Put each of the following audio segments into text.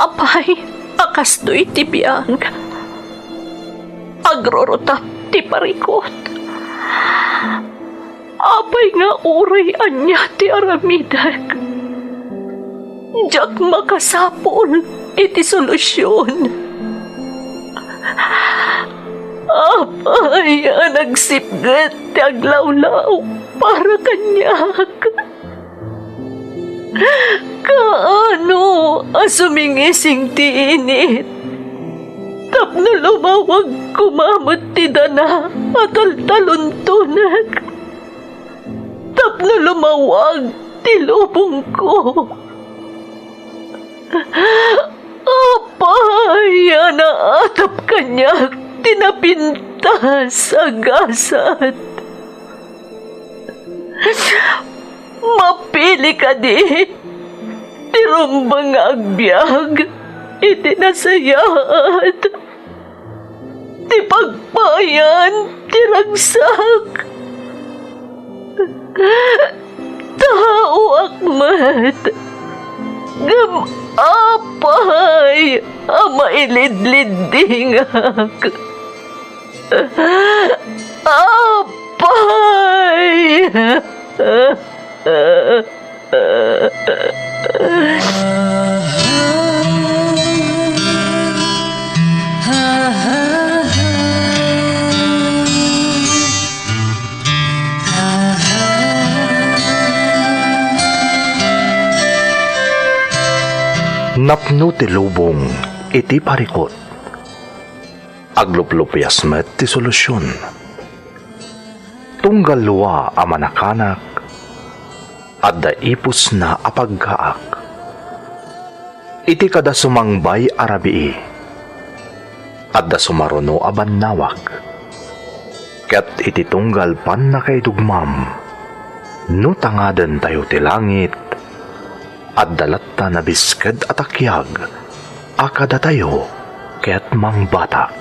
Apay, akastoy ti biyang. Agrorotap ti parikot. Apay nga uray anya ti aramidak. Diyak makasapol iti solusyon. Apay, nagsipgat ti aglawlaw para kanyak. Kaano asumingising ti init? Tapno lumawag kumamot ti dana at altaluntunag. Tapno lumawag ti lubong ko. Apay, naatap kanyak tinapintas agasat. Mapili ka di, tirumbang agbyag, itinasayat, ti pagpayan, tiragsak. Tao akmat, gam apay, mailidlidingak. Apay! Napno ti lubong iti parikot. Agluplupyas met ti solusyon. Tunggal luwa a manakanak at daipos na apagkaak. Iti kada sumangbay arabii at da sumaruno aban nawak. Ket iti tunggal pan na kay dugmam no tangaden tayo ti langit at dalatta na bisked at akyag akada tayo ket mangbatak.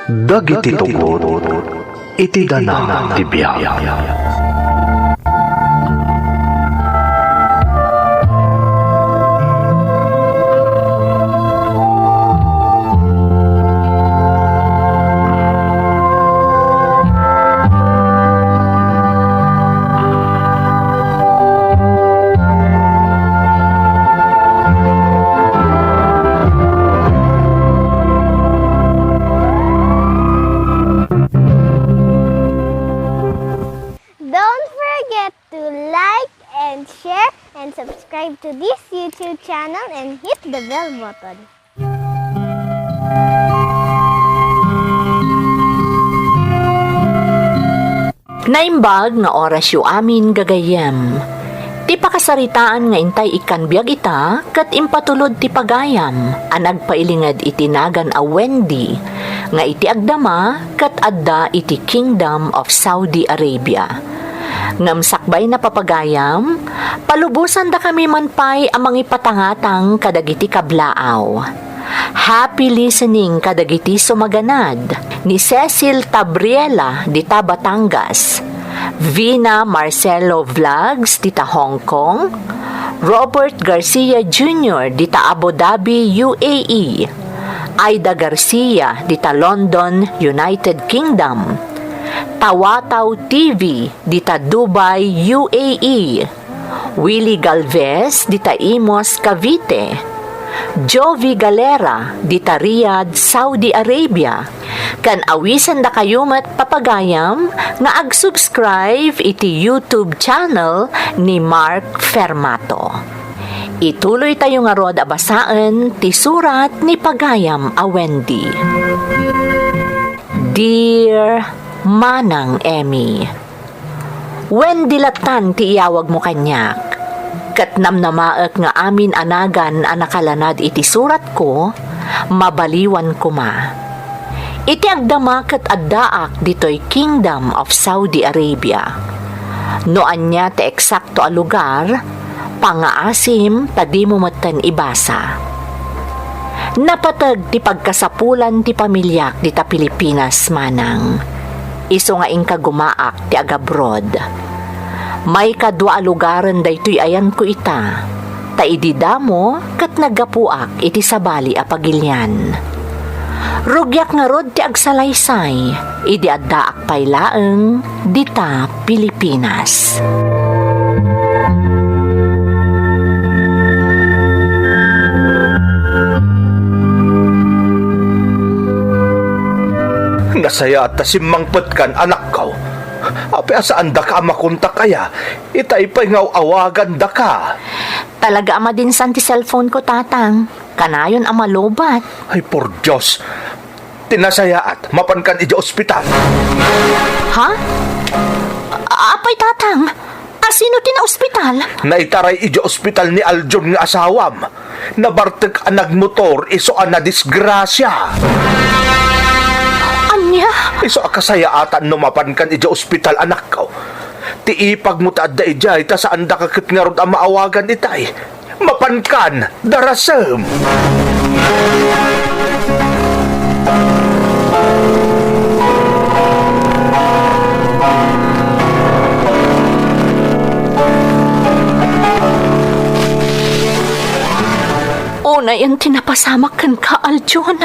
Dagiti tugot iti dana ti biyag. Subscribe to this YouTube channel and hit the bell button. Naimbag nga oras yu amin gagayem. Ti pakasaritaan nga intay ikan biag ita, kat impatulod ti pagayam, anag pailingad itinagan a Wendy, nga iti agdama, kat adda iti Kingdom of Saudi Arabia. Ngam sakbay na papagayam, palubusan da kami manpay amang ipatangatang kadagiti kablaaw. Happy listening kadagiti sumaganad ni Cecil Tabriela dita Batangas, Vina Marcelo Vlogs dita Hong Kong, Robert Garcia Jr. dita Abu Dhabi, UAE, Aida Garcia dita London, United Kingdom, Tawataw TV dita Dubai, UAE, Willie Galvez dita Imos, Cavite, Jovi Galera dita Riyadh, Saudi Arabia. Kan awisan da kayumat papagayam nga ag-subscribe iti YouTube channel ni Mark Fermato. Ituloy tayo nga rod abasaan ti surat ni Pagayam a Wendy. Dear Manang Emmy, Wendy latan ti iyawag mo kanyak. Kat namnamaak nga amin anagan anakalanad iti surat ko, mabaliwan ko ma. Iti agdama kat addaak ditoy Kingdom of Saudi Arabia. Noan niya ti eksakto a lugar, pangaasim tadi mo matan ibasa. Napatag ti pagkasapulan ti pamilyak dita Pilipinas manang. Iso nga ingka gumaak ti agabroad. May kadwa lugaran daytoy ayan ko ita. Taidida mo kat nagapuak iti sabali a pagilyan. Rugyak nga rod ti agsalaysay, idi addaak paylaeng dita Pilipinas. Nasaya at tasimangpet kan anak ko. Apea saan da ka makunta kaya? Itay pa'y awagan da ka. Talaga ama din san ti cellphone ko, tatang. Kanayon ama lobat. Ay, por Diyos. Tinasayaat, mapan kan ija ospital. Ha? Apay, tatang. Sino ti na ospital? Naitaray ija ospital ni Aljon nga asawam. Nabarteg ang nagmotor, iso ang nadisgrasya. Anya? Iso akasayaatan no mapan kan ija ospital anak ko. Tiipag mo taad da ija, ita saan da kakit nga rod ang maawagan itay. Mapan kan, darasem. Una yan tinapasamak kan ka, Aljon.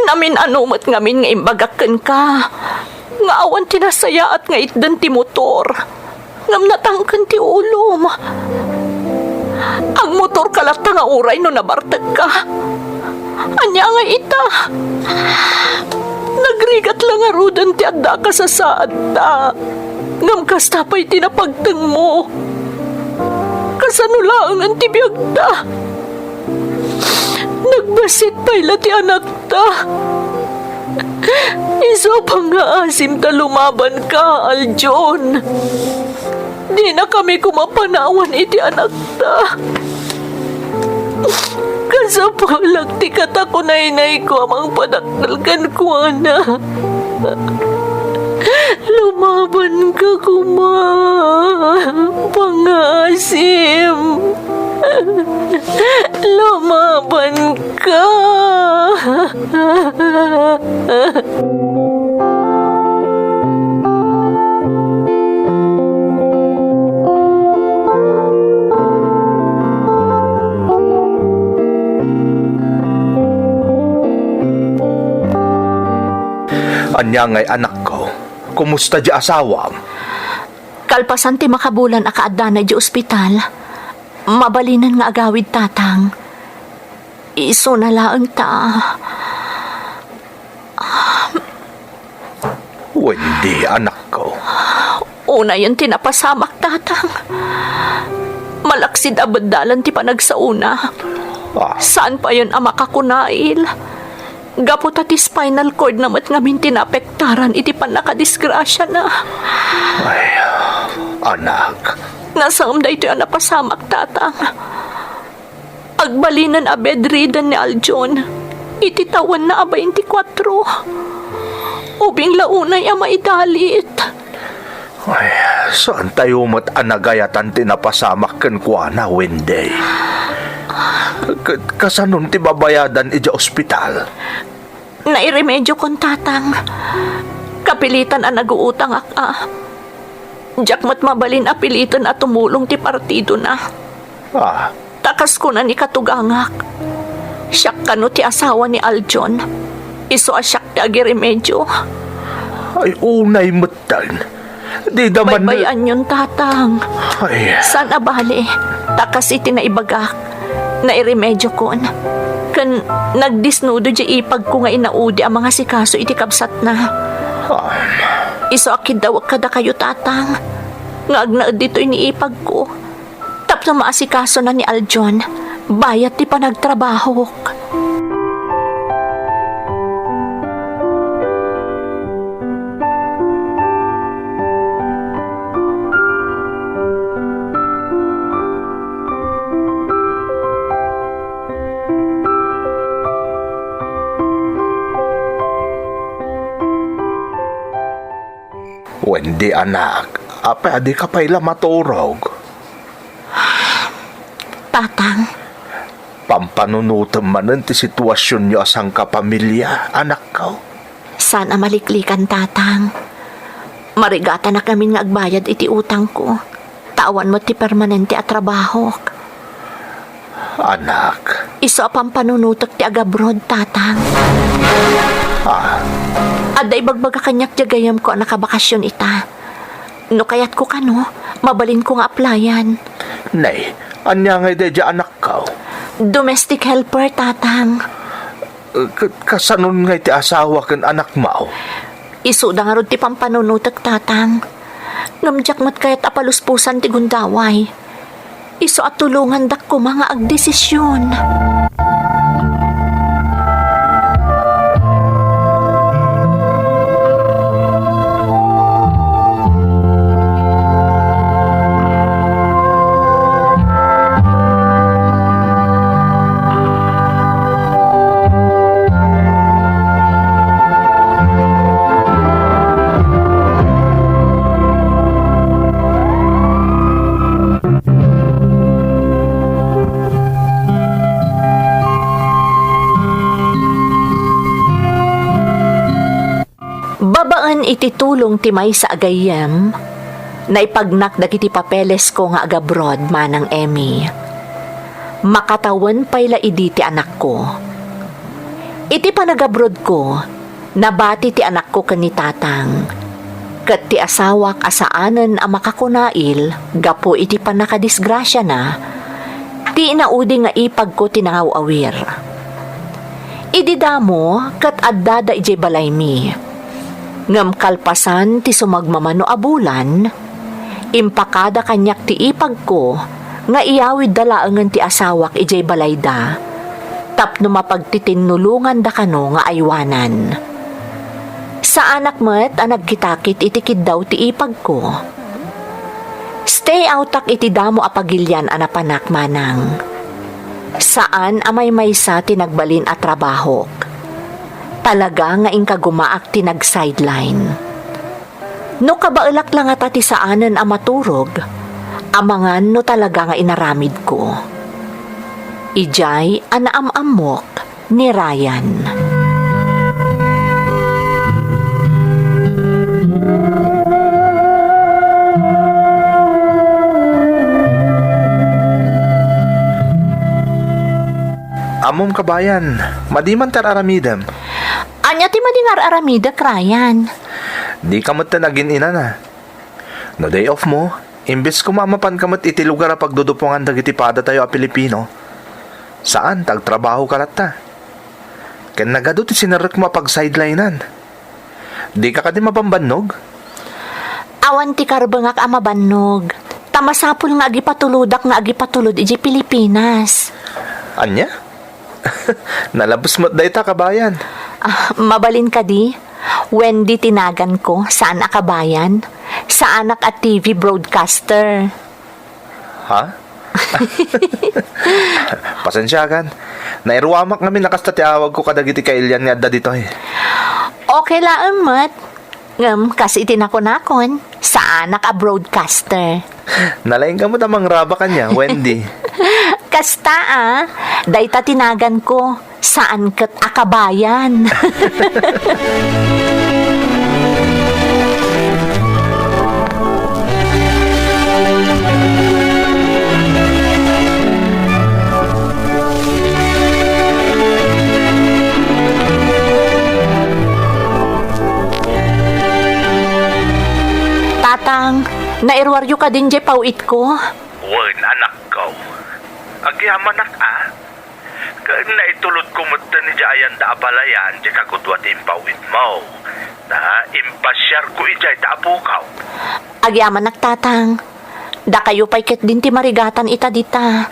Namin anumat ngamin nga imbagakan ka. Nga awan tinasaya at nga itdan ti motor. Ngam natangkan ti ulom. Ang motor kalata nga uray no nabartag ka. Anya nga ita. Nagrigat lang nga rudan ti adda ka sa saad ta. Ngam kasta pa'y tinapagtang mo. Kasanulaang ang tibiyag ta. Nagbasit pa'y ti anak ta. Iso pa nga asim ta lumaban ka, Aljon. Di na kami kumapanawan iti anak ta. Kasapalag ti katakunay-nay ko amang padakdalkan ko, ana. Lumaban ka kuma, pangasim. Lumaban ka. Anya ngay anak ko, kumusta di asawam? Kalpasan ti makabulan akaadda na di ospital. Mabalinan nga agawid, tatang. Iso na laang ta. Wendy, anak ko. Una yan tinapasamak, tatang. Malaksid abadalan ti panagsauna. Saan pa yun ang makakunail? Gapot at spinal cord namat ngamin tinapektaran iti panakadisgrasya na. Ay, anak. Nasam da ito yung napasamak, tatang. Agbalinan a bedridden ni Aljon. Ititawan na a 24. Ubing launay a maidalit. Ay, saan tayo mat anagayatan tinapasamak kan kwa na, Wendy? Kasanon ti babayadan ija ospital? Nairemedyo kong, tatang. Kapilitan ang naguutang aka. Jakmat mabalin apilitan at tumulong ti partido na. Takas ko na ni katugangak. Siyak kano ti asawa ni Aljon. Iso asyak ti agiremedyo. Ay, unay matan. Di daman Baybayan yun, tatang. Ay. San abali? Takas iti na ibagak. Nairemedyo kon. Kan nagdisnudo di ipag ko nga inaudi ang mga sikaso iti kabsat na. Iso akid daw kada kayo, tatang. Ngagnaad dito iniipag ko. Tapos maasikaso na ni Aljon. Bayat ti panagtrabahok. Wendy, anak. Apa adi ka pa'y maturog? Tatang. Pampanunutan man ti sitwasyon niyo asang kapamilya, anak ko. Sana maliklikan, tatang. Marigata na kami nga agbayad iti utang ko. Tawan mo ti permanente at trabaho. Anak, Iso apang panunutok ti agabrod, tatang. ah, Adda ibagbaga kanyak jagayam ko nakabakasyon ita. No kayat ko kano, mabalin ko nga applyan. nay, anya nga dya anak ka. Domestic helper, tatang. Kasanon nga iti asawa ken anak mo. Isu da nga rod ti pampanunutok, tatang. Ngamjak mat kayat apaluspusan ti gundaway. Isu at tulungan dak ko mga agdesisyon. Babaan iti tulong ti may sa agayem, naipagnak dagiti papeles ko nga agabrod manang Emmy. Makatawan payla idi ti anak ko. Iti panagabrod ko, nabati ti anak ko ken ni tatang. Ket ti asawak asaanen a makakunail, gapo iti panakadisgrasya na, ti inaudi nga ipag ko tinangawawir. Idi damo ket adda da ijay balay mi. Ngam kalpasan ti sumagmamano a bulan, impakada kanyak ti ipag ko, nga iyawid dalaangan ti asawak ijay balayda, tapno mapagtitinulungan da kano nga aywanan. Sa anak met a nagkitakit itikid daw ti ipag ko. Stay outak iti damo a pagilyan a napanak manang. Saan amay maysa tinagbalin a trabahok. Talaga nga ingka gumaak ti nag-sideline. No kabaelak lang ata ti saanen a maturog, amangan no talaga nga inaramid ko. Ijay anaamamok ni Ryan. Amom kabayan, madiman tar aramidem. Anya ti madingar aramida, Ryan. Di kamot na naging ina na. No day off mo, imbes kumamapan kamot iti lugar a pagdudupungan dagiti pada tayo a Pilipino. Saan tagtrabaho karata? Ken nagado ti sinarek mo pag sidelinean. Di ka kadi mapambannog? Awan ti karbangak a mabannog. Tamasapul nga agipatuludak nga agipatulod iji Pilipinas. Anya? Nalabos mo't da ita kabayan. Mabalin ka di? Wendy tinagan ko, saan akabayan? Sa anak at TV broadcaster. Ha? Pasensya kan. Nairuamak namin nakastatiawag ko kadagiti kailyan nga adda dito eh. Okay lang, mat. Kasi itinako-nakon, sa anak a broadcaster. Nalaing ka mo tamang raba kanya, Wendy. Kasta dayta tinagan ko, saan kat akabayan. Tatang, nairwaryo ka din jay pauit ko. Wen, anak ko. Agyaman na itulod ko mo ni Jayan da abalayan di kakudwat impawit mo. Na impasyar ko ijay da apukaw. Agyaman tatang. Da kayo pa'y ket din ti marigatan ita dita.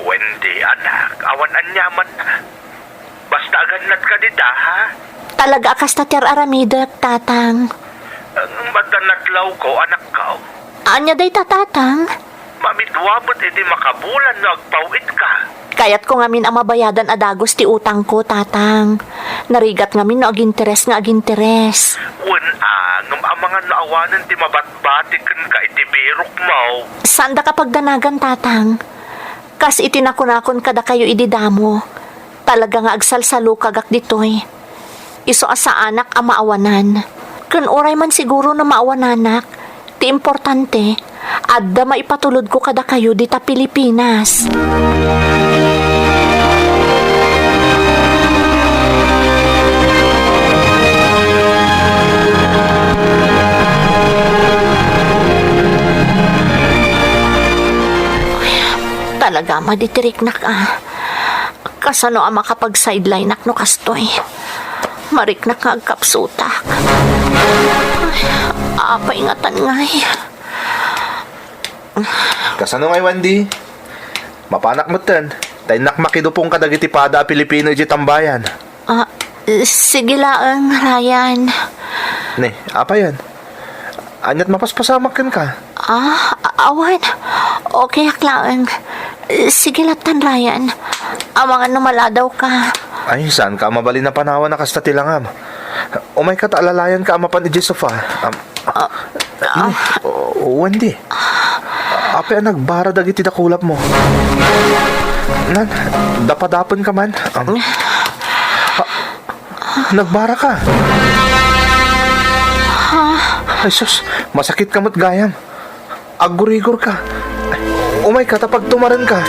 Wendy, anak, awan anyaman na. Basta aganat ka dita, ha? Talaga akas tatir aramida, tatang. Madanatlaw ko, anak ko. Anya day tatang? Mamidwabot edi makabulan na agpawit ka. Kayat ko ngamin ang mabayadan adagos ti utang ko, tatang. Narigat ngamin no aginteres nga aginteres. Wen ngam amangan naawanan ti mabatbatiken ka iti birok mo. Saan da kapag danagan, tatang? Kas itinakon-akon kada kayo ididamo. Talaga nga agsalsalo kagak ditoy. Iso asa anak ang maawanan. Kun oray man siguro na maawananak, ti importante, Adda maipatulod ko kada kayo dita Pilipinas. Talaga maditirik na ka. Kasano ang makapag-sideline no kastoy. Marik na kagkapsutak. Apa ingatan ngay. Kasano ngay, Wendy? Mapanak mo ten. Tainak makidupong kadagitipada a Pilipino iti tambayan. Sige lang, Ryan. Ne, apa yan? Anyat mapaspasamakin ka. Awan. Okay, aklaan. Sige latan, Ryan. Ang mga numala daw ka. Ay, saan ka mabali na panawan na kasta tilangam? Umay kataalalayan ka amapan iti sofa. Wendy. Ape nagbara dagiti dakulap mo. Nan, dapadapon ka man. Nagbara ka. Ay sus, masakit ka mo't gayam. Agurigor ka. Umay ka tapag tumaran ka.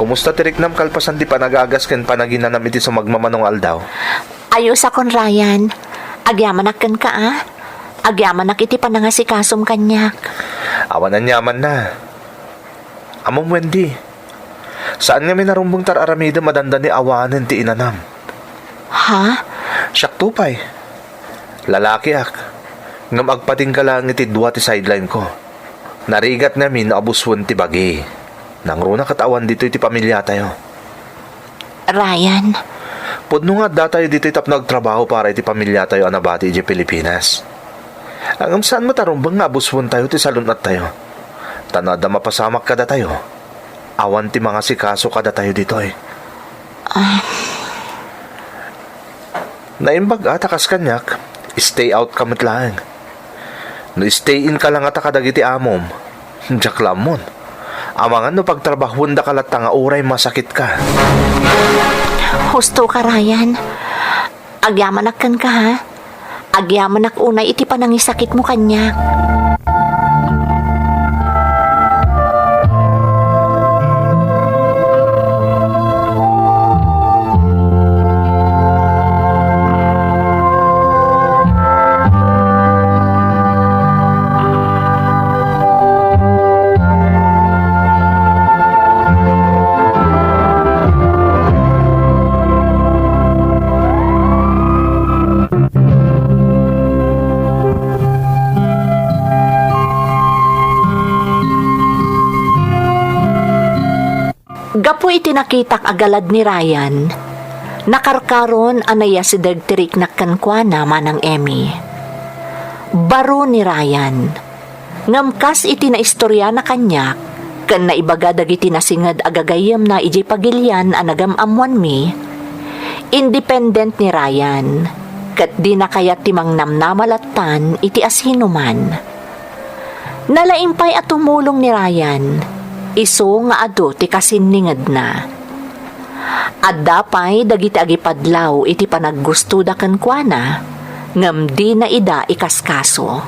Kumusta tiriknam kalpasan di pa nagagas ken panaginan namin iti sumagmamanong aldaw? Ayos akon, Ryan. Agyamanak kan ka, Agyamanak iti panangasikasom kanyak. Awanan yaman na. Among Wendy, saan nga minarumbong tar-aramida madanda ni awanan ti inanam? Ha? Siyak tupay. Lalaki ak. Ngam agpating ka lang iti dua ti sideline ko. Narigat namin na abuswan ti bagi. Nangruna katawan dito iti pamilya tayo. Ryan. Pudno nga datayo dito itap nagtrabaho para iti pamilya tayo anabati iti Pilipinas. Ang saan mo tarumbang nga abuswan tayo ti salunat tayo. Tanada mapasamak kada tayo. Awan ti mga sikaso kada tayo dito eh. Naimbag atakas kanyak, stay out ka matlaang. No stay in ka lang atakadagiti amom. Diyak lamon. Amangan no pagtrabahon da kalat nga oray masakit ka. Husto ka, Ryan. Agyamanak kan ka, ha? Agyamanak unay iti panangisakit mo kanyak. Gapo iti nakitak agalad ni Ryan. Nakarkaron anaya si dagtirik nakkankwana manang Emmy. Baro ni Ryan. Ngamkas iti na istorya na kanyak, kan na ibaga dagiti nasingad agagayam na iji pagilyan anagamamuan mi. Independent ni Ryan, kat di na kayat timang namnamalatan iti asinuman. Nalaimpay at tumulong ni Ryan. Iso nga ado ti kasiningad na. Addapay dagiti agipadlaw iti panaggusto da kankwana, ngam di na ida ikaskaso.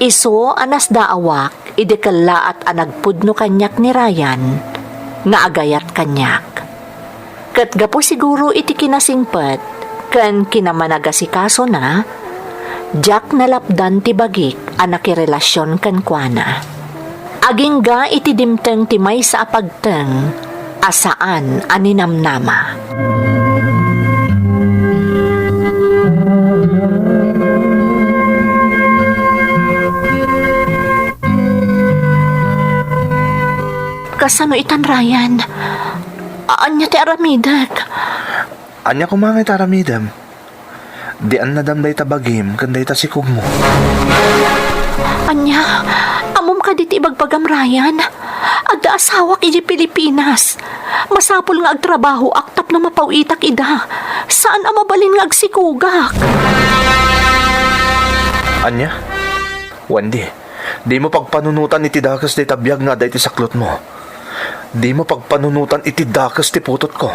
Iso anas daawak idikala at anagpudno kanyak ni Ryan, nga agayat kanyak. Kat gapo siguro iti kinasingpet, kan kinamanagasikaso na, jak nalapdan ti bagik anakirelasyon kankwana. Agingga iti dimteng ti may sa apagteng, asaan aninamnama. Kasano itan, Ryan? Anya ti aramidak? Anya kumangay taramidam. Di an nadam day tabagim, kanday ta sikog mo. Anya, amom ka diti ibagbagam, Ryan. Adda asawak iji Pilipinas. Masapul nga agtrabaho aktap na mapawitak ida. Saan ang mabalin nga agsikugak? Anya? Wendy, di mo pagpanunutan iti dakas di tabiyag nga da iti saklot mo. Di mo pagpanunutan iti dakas ti putot ko.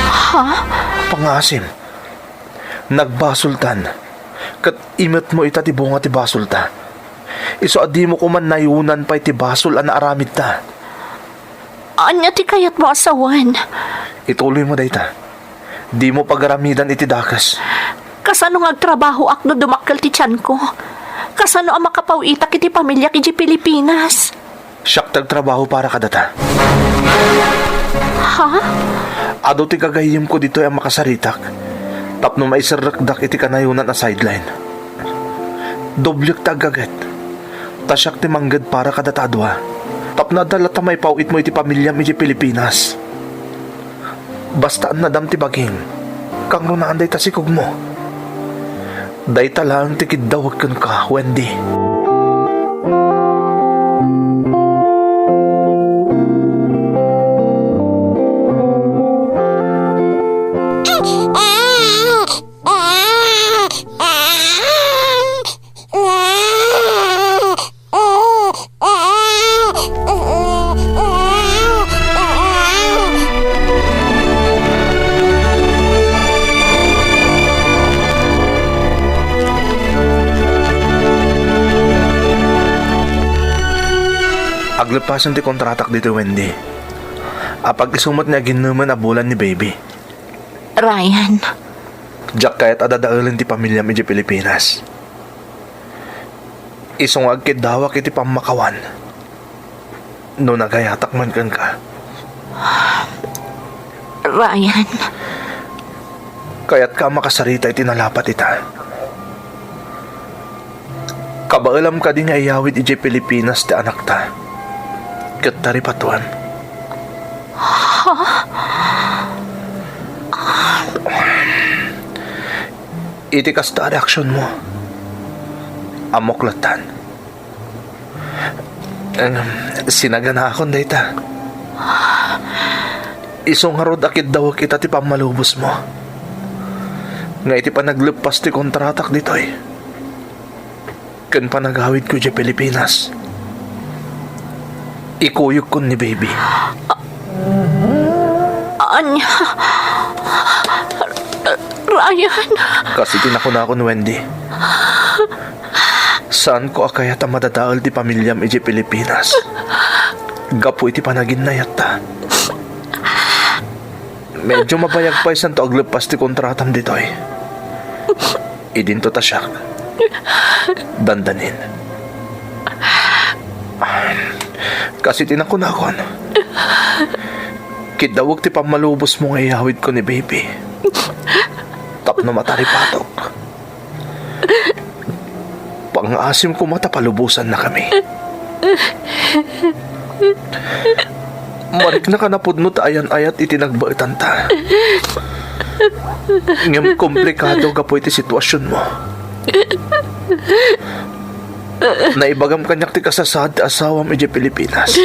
Ha? Pangasim. Nagbasultan. Kat imit mo ita ti bunga ti basulta. Iso adi mo kuman nayunan pa iti basol an aramid ta. Anya ti kayat mo asawan? Ituloy mo dayta. Di mo pagaramidan iti dakas. Kasano nga agtrabaho ak no dumakkel ti tiyan ko? Kasano ang makapawitak iti pamilya kiti Pilipinas? Siyak tagtrabaho para kadata. Ha? Ado ti kagayim ko dito ang makasaritak. Tapno maisarrakdak iti kanayunan a sideline. Doblyek tagaget. Tasyak ti manggad para kadatadwa. Tapno adalata may pauit mo iti pamilya iti Pilipinas. Bastaan na dam ti baging. Kang runaan day tasikog mo. Day talang ti kidawag ka, Wendy. Aglepasan ti kontratak dito, Wendy. Apag isumot niya ginuman a bulan ni baby. Ryan, Jack kayat adadaalin ti pamilya mi di Pilipinas. Isong agkid dawak iti pamakawan. No nagayatak man kan ka. Ryan, Kayat ka makasarita iti nalapat ita. Kabaalam ka din nga iyawid iti Pilipinas ti anak ta. Kat tari patuan. Iti kasta reaksyon mo. Amoklatan. Sinagana akong dayta. Isong harod akit daw kita ti pamalubos mo. Nga iti pa naglepas ti kontratak ditoy. Kan pa naghawid ko di Pilipinas. Ikuyok ko ni baby. Anya, Ryan, Kasi tinakon Wendy. Saan ko akayat ang madadaal di pamilyam iti Pilipinas? Gapo iti panaginayat ta. Medyo mabayag pa isan to aglepas ti kontratam ditoy. Idinto ta siya. Dandanin. Kasi tinakon. Kidawag ti pamalubos mo nga ihawid ko ni baby. Tapno matari patok. Pang-asim ko matapalubusan na kami. Marik na ka napudnot ayan-ayat itinagbaetan ta. Ngam komplikado ka po iti sitwasyon mo. Naibagam kanyak ti kasasad ti asawam iti Pilipinas.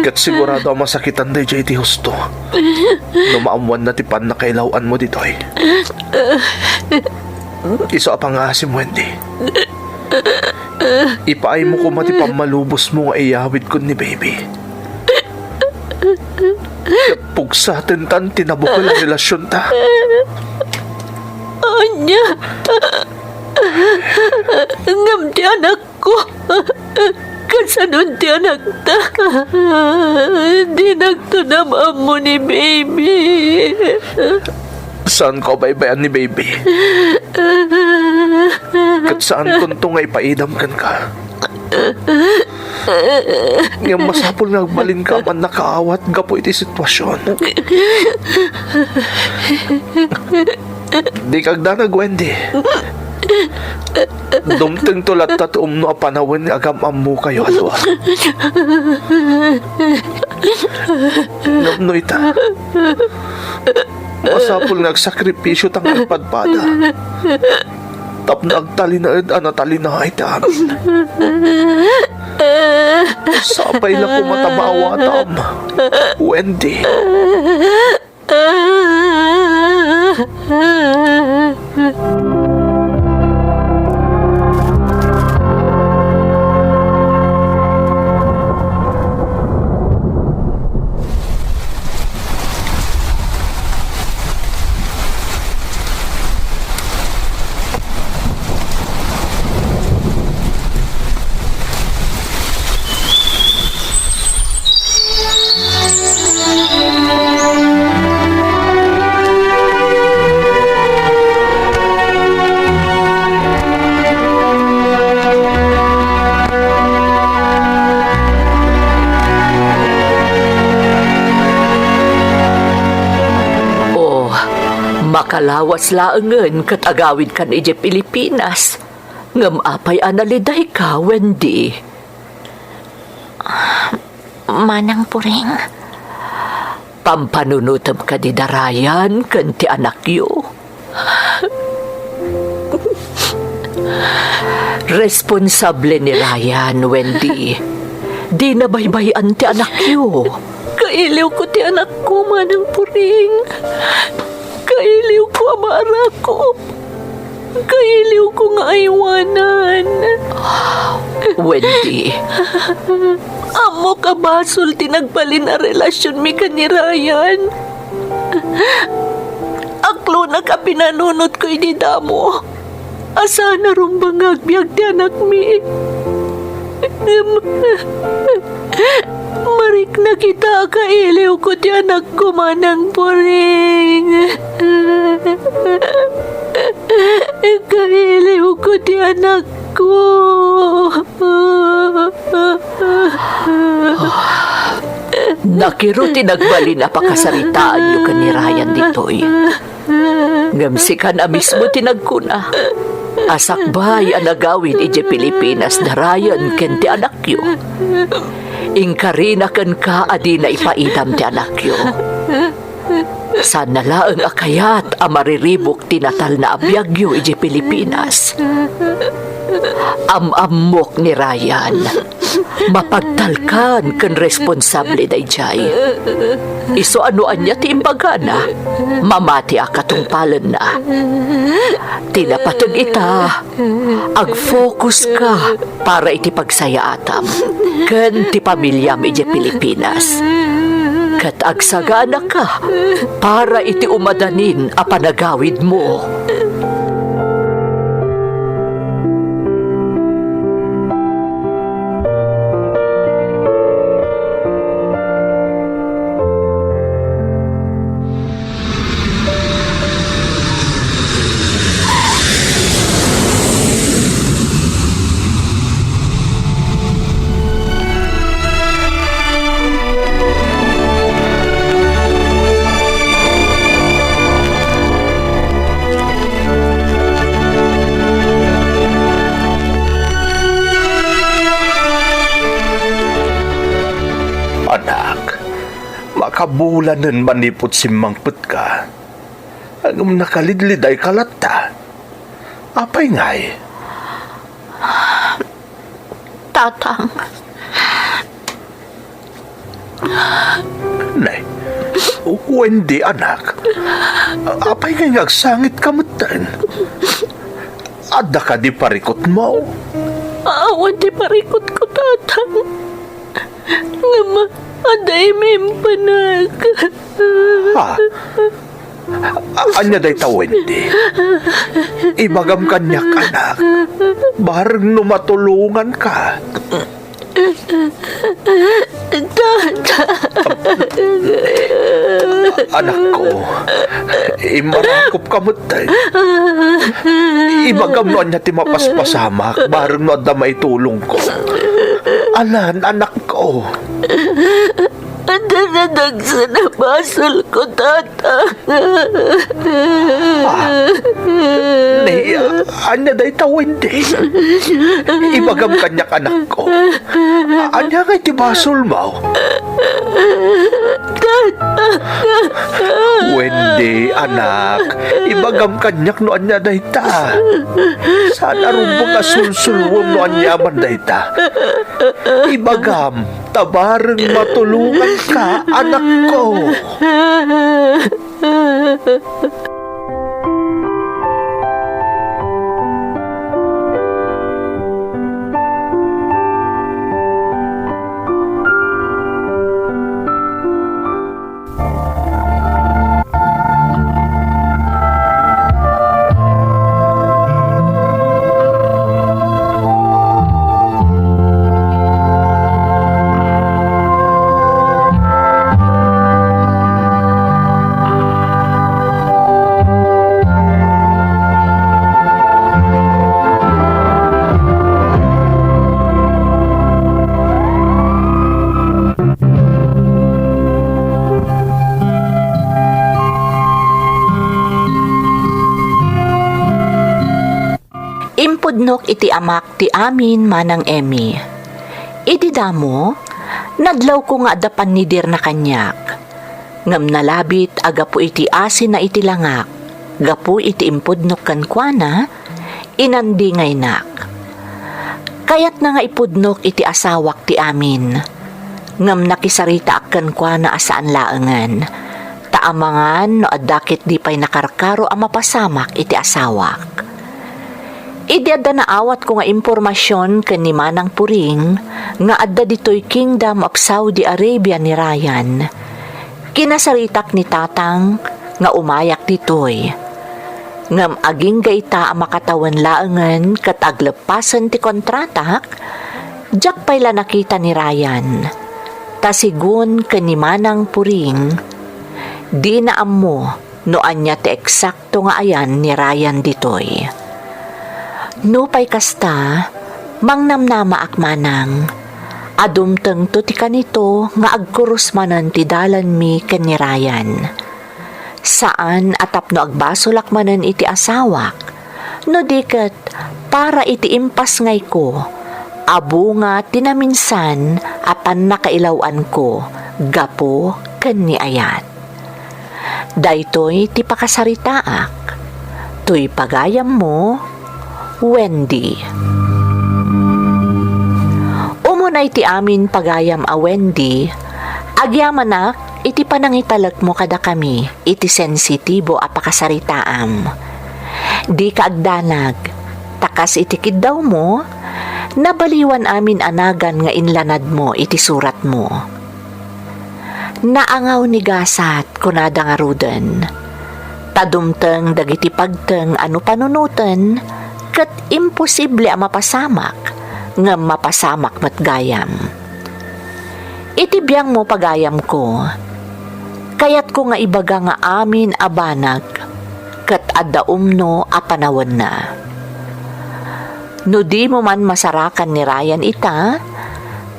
Kat sigurado ang masakitan da iti husto. Numaamuan na ti pan na kailawaan mo ditoy. Iso apangasim, Wendy. Ipaay mo ko mati pamalubos mo nga iyawid ko ni baby. Pugsa tentan tinabukal ang relasyon ta. Anya, ngam ti anak ko. Kasanun ti anak ta. Di nagtunamam mo ni baby. Saan ko baybayan ni baby? Kat saan kuntong ay paidam kan ka? Ngam masapol nagbalin ka man nakaawat gapo iti sitwasyon. Di kagdanag, Wendy. Dumteng tulat at umno a panawin agam amu kayo alwa. Ngam no ita. Masapol nagsakripisyo tang agpadpada. Tapno agtalinaed anatalinahay ta amin. Sapay lang ko matamaawatam, Wendy. Nakalawas laangan kat agawid kan ije Pilipinas. Ngam apay analiday ka, Wendy. Manang Puring. Pampanunutam ka di darayan kan ti anak yu. Responsable ni Ryan, Wendy. Di na baybayan ti anak yu. Kailiw ko ti anak ko, Manang Puring. Kailiw ko amara ko. Kailiw ko nga aywanan. Wendy, amo ka basol tinagbalin na relasyon mi ka ni Ryan. Aklo na ka pinanunot ko ididamo. Asa na rumbang agbyag ti anak mi. Marik na kita kailiw ko ti anak ko, Manang Puring. Kailiw ko ti anak ko. Nakiro tinagbali na pakasaritaan nyo ka ni Ryan ditoy. Ngamsikan na mismo tinagkuna. Asakbay ang nagawin ije Pilipinas na Ryan ken ti anak yo. Ingkarina kan ka adi na ipaidam ti anak yo. Sana laang akayat ang mariribok tinatal na abyagyo ije Pilipinas. Amok ni Ryan. Mapagtalkan kan responsable day jay. Iso anuan niya ti imbagana. Mamati akatungpalan na. Tinapatag ita. Ag-focus ka para iti pagsaya atam. Kan ti pamilyam ije Pilipinas. Kat agsagana ka para iti umadanin a panagawid mo. Anak, makabulanan manipot simmangpet ka. Ang nakalidlid ay kalata. Apay ngay? Tatang. Nay, Wendy, anak. Apay ngay ngagsangit kamutan. Ada ka di parikot mo. Awan di parikot ko, tatang. Ngama, aday mempanag. Ha? Anya day ta, Wendy. Ibagam kanyak, anak. Barang numatulungan ka. Anak ko, imarakop kamutay. Ibagam no anya ti mapaspasamak, barang no adda maitulong ko. Alan, anak ko. Danadag sa nabasol ko, tata. Nay, anya day ta, Wendy. Ibagam kanyak, anak ko. Anya kay ti basol mo. Wendy, anak. Ibagam kanyak no anya day ta. Sana rumbong asulsulwom no anya man day ta. Ibagam, tabareng matulungan ka, anak ko. Impudnok iti amak ti amin manang Emi. Idi damo, nadlaw ko nga adapan ni dir na kanyak. Ngam nalabit agapu iti asin na iti langak, gapu iti impudnok kankwana, inandi ngay nak. Kayat na nga ipudnok iti asawak ti amin. Ngam nakisarita akan kwa na asaan laengan. Taamangan no adakit di pa'y nakarkaro ang mapasamak iti asawak. Idi adda na awat ko nga impormasyon ken ni Manang Puring nga adda ditoy Kingdom of Saudi Arabia ni Ryan. Kinasaritak ni Tatang nga umayak ditoy. Ngam aging gaita ang makatawan laengan kat aglepasan ti kontratak, jak payla nakita ni Ryan. Tasigun ken ni Manang Puring, di na ammo no anya ti eksakto nga ayan ni Ryan ditoy. Nupay kasta, mangnamnama akmanang, adumteng to ti kanito nga agkurus manan ti dalan mi ken ni Ryan. Saan atapno agbasolak manan iti asawak, no diket para iti impas ngay ko, abo nga tinaminsan apan nakailawan ko, gapo ken ni ayat. Daytoy ti pakasaritaak, tuy pagayam mo, Wendy. Umunay ti amin pagayam a Wendy, agyamanak iti panangitalek mo kada kami, iti sensitibo a pakasaritaam. Di ka agdanag, takas iti kiddaw mo, nabaliwan amin anagan nga inlanad mo iti surat mo. Naangaw ni gasat kunada nga ruden. Tadumteng dagiti pagteng ano panunuten, ket imposible a mapasamak, nga mapasamak matgayam. Iti biyang mo pagayam ko, kayat ko nga ibaga nga amin abanag, ket adda umno a panawen na. No di mo man masarakan ni Ryan ita,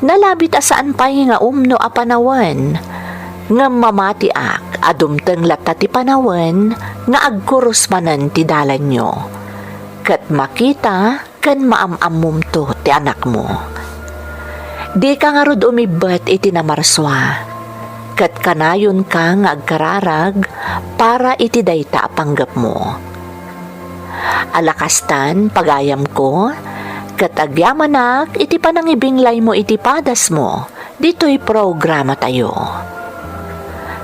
nalabit asaan pa'y nga umno a panawen, nga mamati ak adumteng lata ti panawen, nga agkurus manan ti dalan nyo. Kat makita, kan maamamum to ti anak mo. Di ka nga rod umibat iti namarswa, kat kanayon ka nga agkararag, para iti dayta apanggap mo. Alakastan, pagayam ko, kat agyamanak, iti panangibinglay mo iti padas mo, dito'y programa tayo.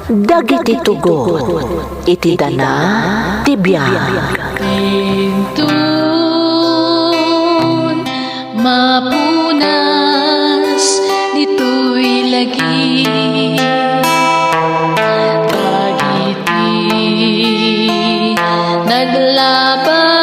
Dagiti tugot, iti dana, tibiyag. Tintun mapunas dito'y lagi pagiti naglaban